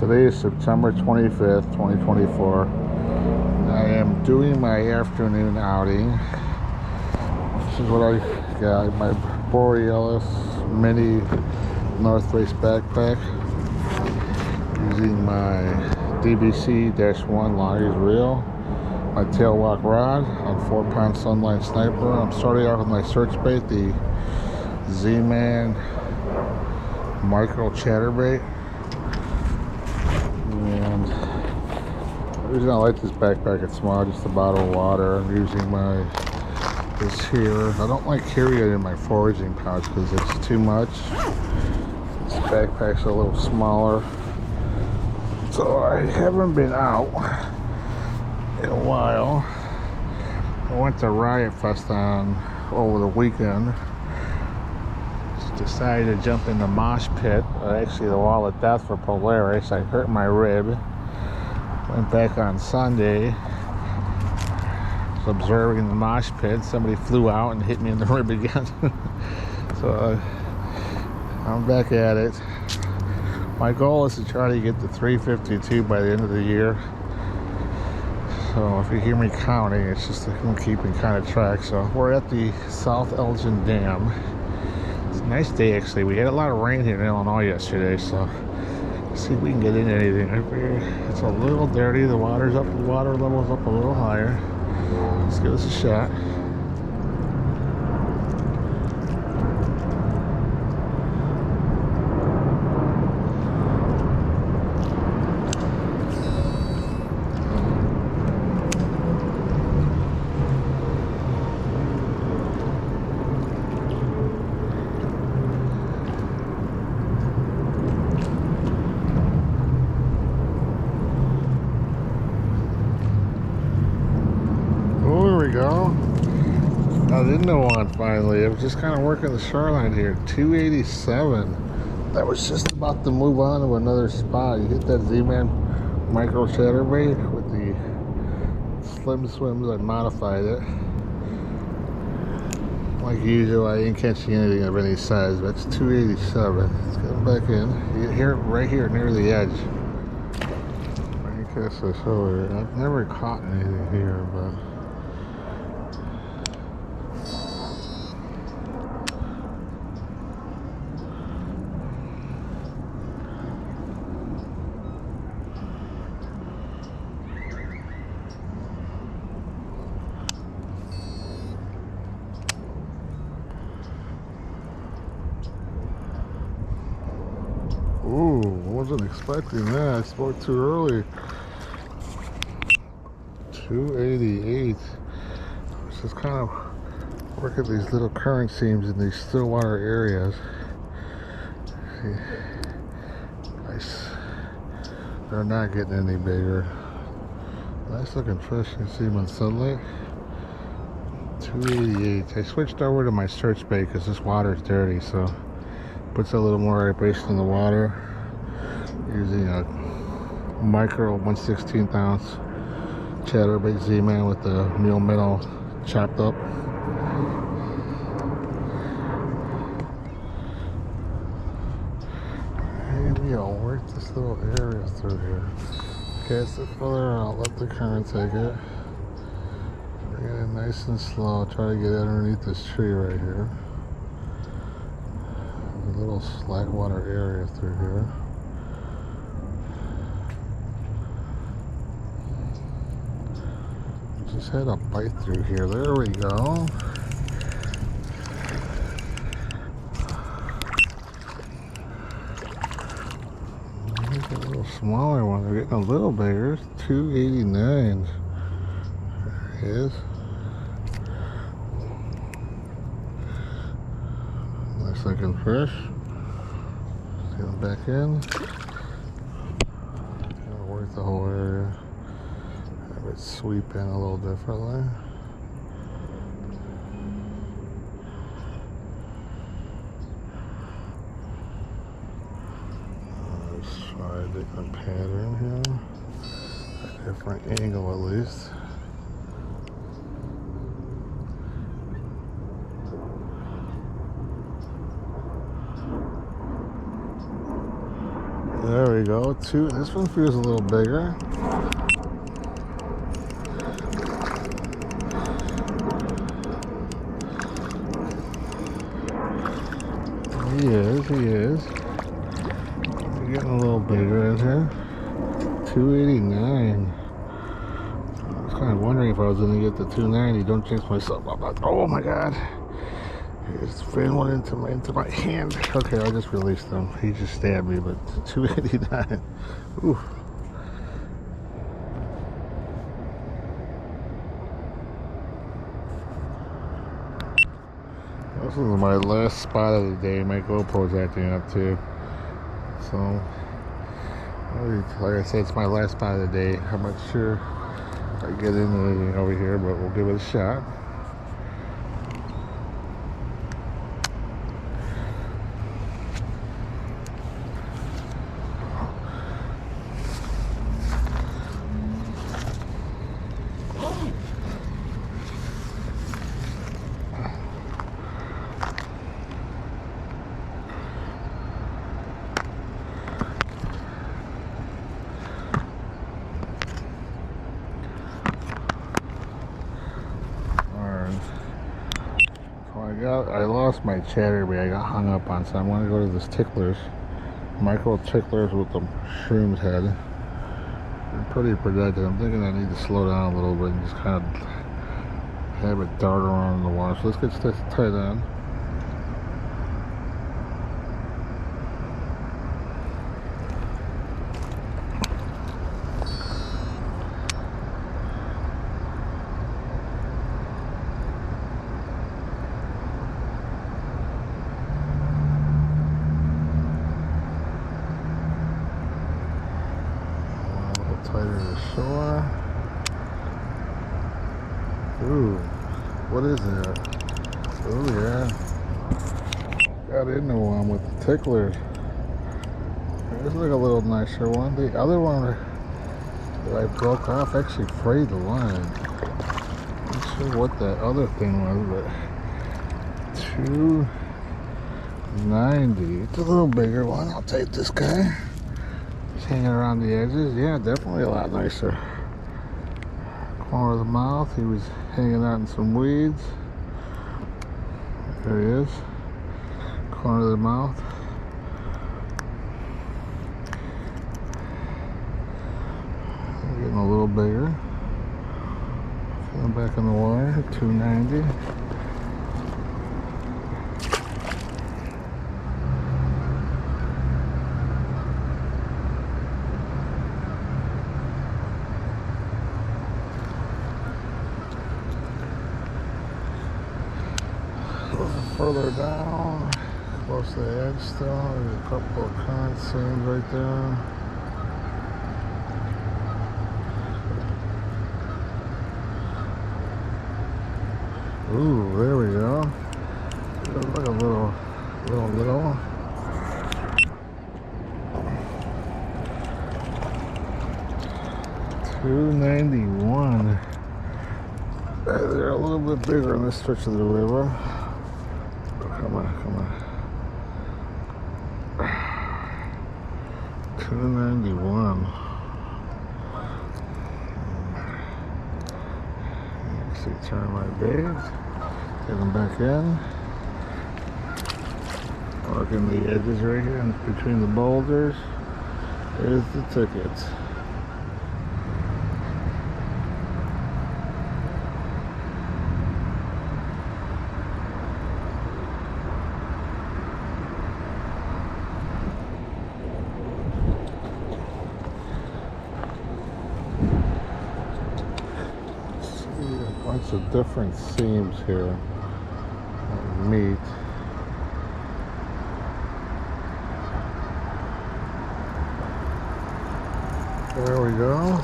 Today is September 25th, 2024. I am doing my afternoon outing. This is what I got, my Borealis Mini North Face backpack. Using my DBC-1 Loongze reel. My tail walk rod on 4-pound Sunline Sniper. I'm starting out with my search bait, the Z-Man micro chatterbait. And the reason I like this backpack, it's small, just a bottle of water. I'm using this here. I don't like carrying it in my foraging pouch because it's too much. This backpack's a little smaller. So I haven't been out in a while. I went to Riot Fest over the weekend. Just decided to jump in the mosh pit, actually the wall of death for Polaris. I hurt my rib. Went back on Sunday. Was observing the mosh pit. Somebody flew out and hit me in the rib again. So I'm back at it. My goal is to try to get to 352 by the end of the year. So if you hear me counting, it's just I'm keeping kind of track. So we're at the South Elgin Dam. It's a nice day actually. We had a lot of rain here in Illinois yesterday, so let's see if we can get in anything. It's a little dirty. The water's up. The water level's up a little higher. Let's give this a shot. Go. I didn't know one finally. I was just kind of working the shoreline here. 287. That was just about to move on to another spot. You hit that Z-Man micro chatterbait with the slim swims. I modified it. Like usual, I ain't catching anything of any size. That's 287. Let's get them back in. Here, right here near the edge. I can cast this over here. I've never caught anything here, but ooh, wasn't expecting that. I spoke too early. 288. Just kind of work at these little current seams in these still water areas. Nice. They're not getting any bigger. Nice looking fish. You can see them in sunlight. 288. I switched over to my search bait because this water is dirty, so puts a little more vibration in the water. Using a micro 1/16 ounce chatterbait Z-Man with the mule minnow chopped up. Maybe I'll work this little area through here. Cast it further out, let the current take it. Bring it in nice and slow. Try to get underneath this tree right here. A little slack water area through here. Just had a bite through here. There we go. Here's a little smaller one. They're getting a little bigger. 289. There he is. Nice looking fish. Get him back in. Gotta work the whole area. Have it sweep in a little differently. Let's try a different pattern here. A different angle at least. There we go. Two. This one feels a little bigger. He is. We're getting a little bigger in here. 289. I was kind of wondering if I was going to get the 290. Don't jinx myself. Oh my god. He just ran one into my hand. Okay, I just released him. He just stabbed me, but 289. Ooh. This is my last spot of the day. My GoPro's acting up too. So, like I said, it's my last spot of the day. I'm not sure if I get into anything over here, but we'll give it a shot. I lost my chatterbait. I got hung up on, so I'm going to go to this ticklers, micro ticklers with the shrooms head. They're pretty productive. I'm thinking I need to slow down a little bit and just kind of have it dart around in the water. So let's get this tied on. Tighter to shore. Ooh, what is that? Oh yeah, got into one with the ticklers. This is like a little nicer one. The other one that I broke off actually frayed the line. Not sure what that other thing was, but 290. It's a little bigger one. I'll take this guy. Hanging around the edges, yeah, definitely a lot nicer. Corner of the mouth, he was hanging out in some weeds. There he is. Corner of the mouth. Getting a little bigger. Feeling back in the water, 290. Further down, close to the edge still, there's a couple of current seams right there. Ooh, there we go. Looks like a little. 291. They're a little bit bigger on this stretch of the river. Come on. 291. See, turn my bait. Get them back in. Marking the edges right here in between the boulders. There's the tickets. Bunch of different seams here. Meat. There we go.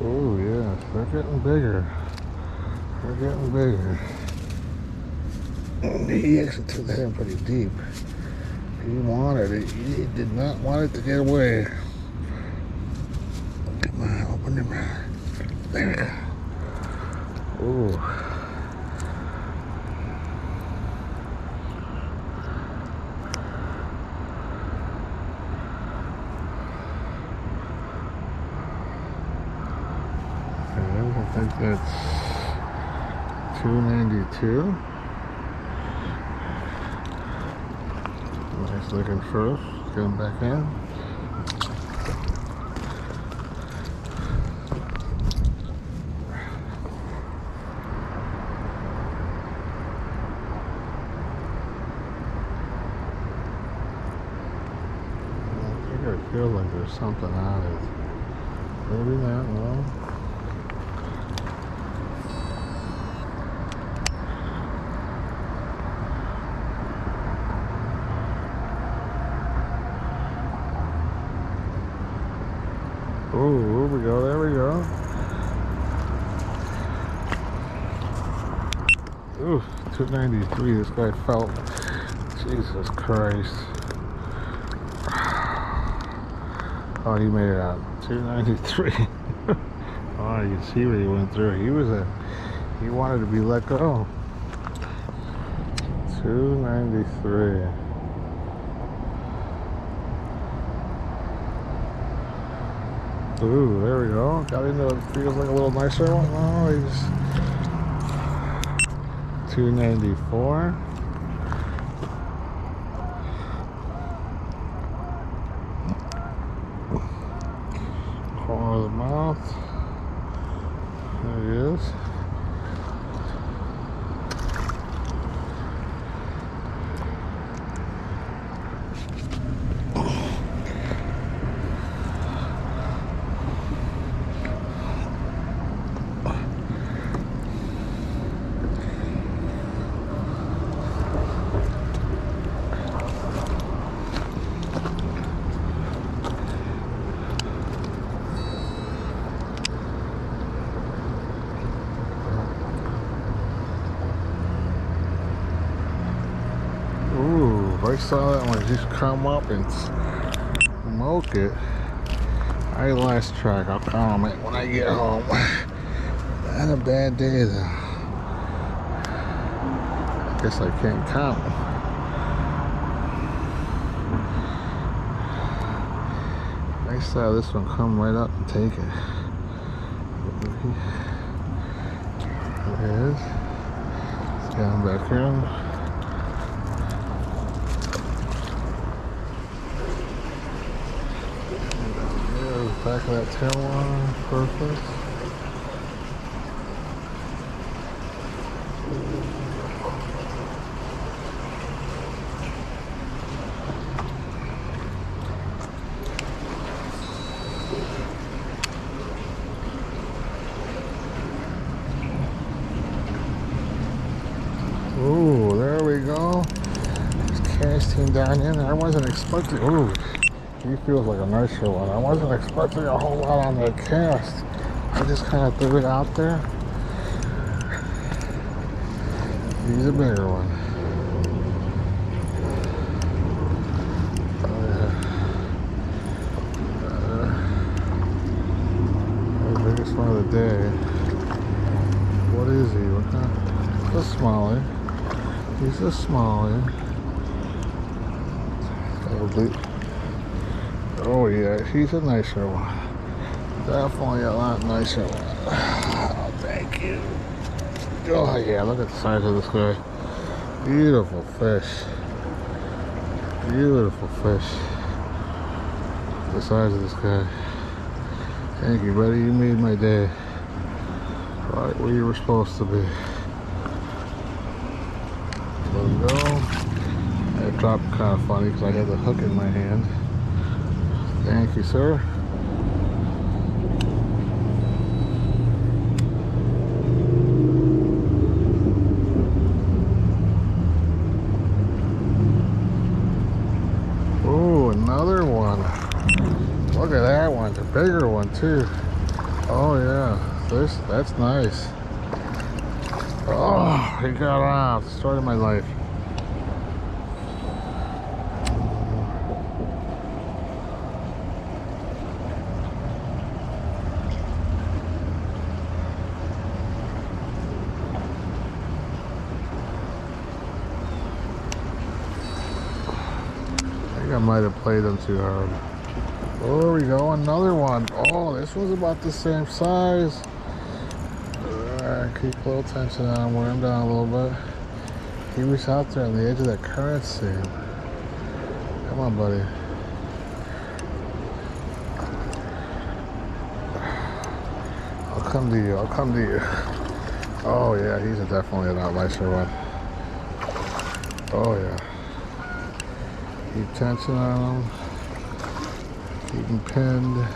Oh yes, they're getting bigger. And he actually took that in pretty deep. He wanted it. He did not want it to get away. Come on, open your mouth. There we go. Ooh. It's 292. Nice looking fish. Get him back in. I feel like there's something on it. Maybe not, no. Oh, here we go, there we go. Ooh, 293, this guy felt. Jesus Christ. Oh, he made it out. 293. Oh, you can see what he went through. He wanted to be let go. 293. Ooh, there we go. Got into it. Feels like a little nicer one. Oh, he's 294. Corner of the mouth. There he is. I saw that one just come up and smoke it. I lost track. I'll count it when I get home. Not a bad day though. Guess I can't count. I saw this one come right up and take it. There it is. Let's get him back in. Back of that tail line, perfect. Ooh, there we go. Just casting down in there. I wasn't expecting. Ooh. He feels like a nicer one. I wasn't expecting a whole lot on that cast. I just kind of threw it out there. He's a bigger one. Oh yeah. The biggest one of the day. What is he? What kind? He's a smallie. He's a smallie. Oh yeah, he's a nicer one. Definitely a lot nicer one. Oh, thank you. Oh yeah, look at the size of this guy. Beautiful fish. Beautiful fish. The size of this guy. Thank you, buddy. You made my day. Right where you were supposed to be. Let him go. That dropped kind of funny because I had the hook in my hand. Thank you, sir. Oh, another one. Look at that one. The bigger one, too. Oh, yeah. That's nice. Oh, he got off. Started my life. I might have played them too hard. Oh, there we go, another one. Oh, this was about the same size. Alright, keep a little tension on him, wear him down a little bit. He was out there on the edge of that current seam. Come on, buddy. I'll come to you, I'll come to you. Oh yeah, he's definitely a lot nicer one. Oh yeah. Keep tension on him. Keep him pinned.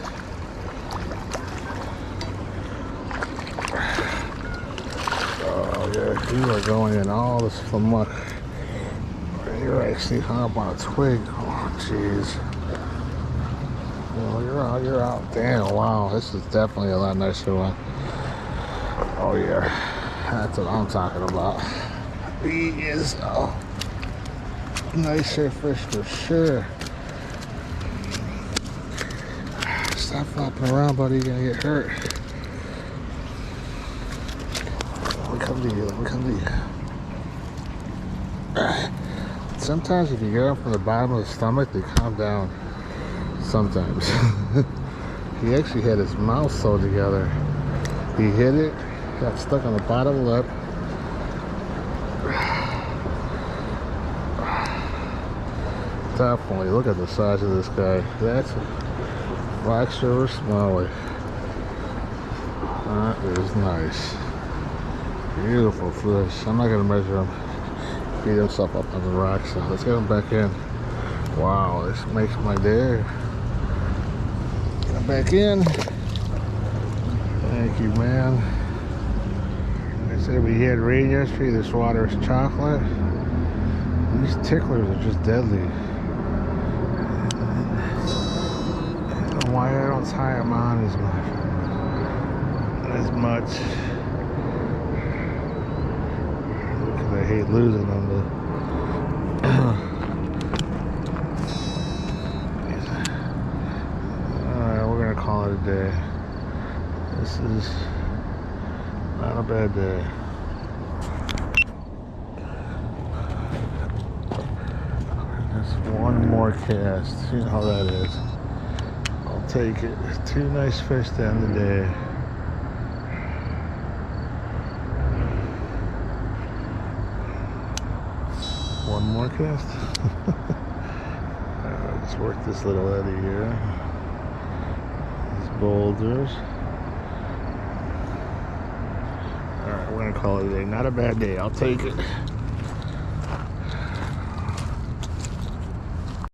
Oh yeah, you are going in all this muck. You're actually hung up on a twig. Oh jeez. Oh, you're out, you're out. Damn, wow, this is definitely a lot nicer one. Oh yeah, that's what I'm talking about. He is a nicer fish for sure. Stop flopping around, buddy, you're gonna get hurt. Let me come to you, let me come to you. Sometimes if you get them from the bottom of the stomach, they calm down. Sometimes. He actually had his mouth sewed together. He hit it, got stuck on the bottom lip. Definitely, look at the size of this guy. That's Black Silver Smelly. That is nice. Beautiful fish. I'm not gonna measure him. Beat himself up on the rocks. So let's get him back in. Wow, this makes my day. Get him back in. Thank you, man. Like I said, we had rain yesterday. This water is chocolate. These ticklers are just deadly. I don't know why I don't tie them on as much. Because I hate losing them. Alright, we're going to call it a day. This is not a bad day. Just one more cast. You know how that is. I'll take it. Two nice fish to end the day. One more cast. Let's work this little eddy here. These boulders. Alright, we're gonna call it a day. Not a bad day. I'll take it.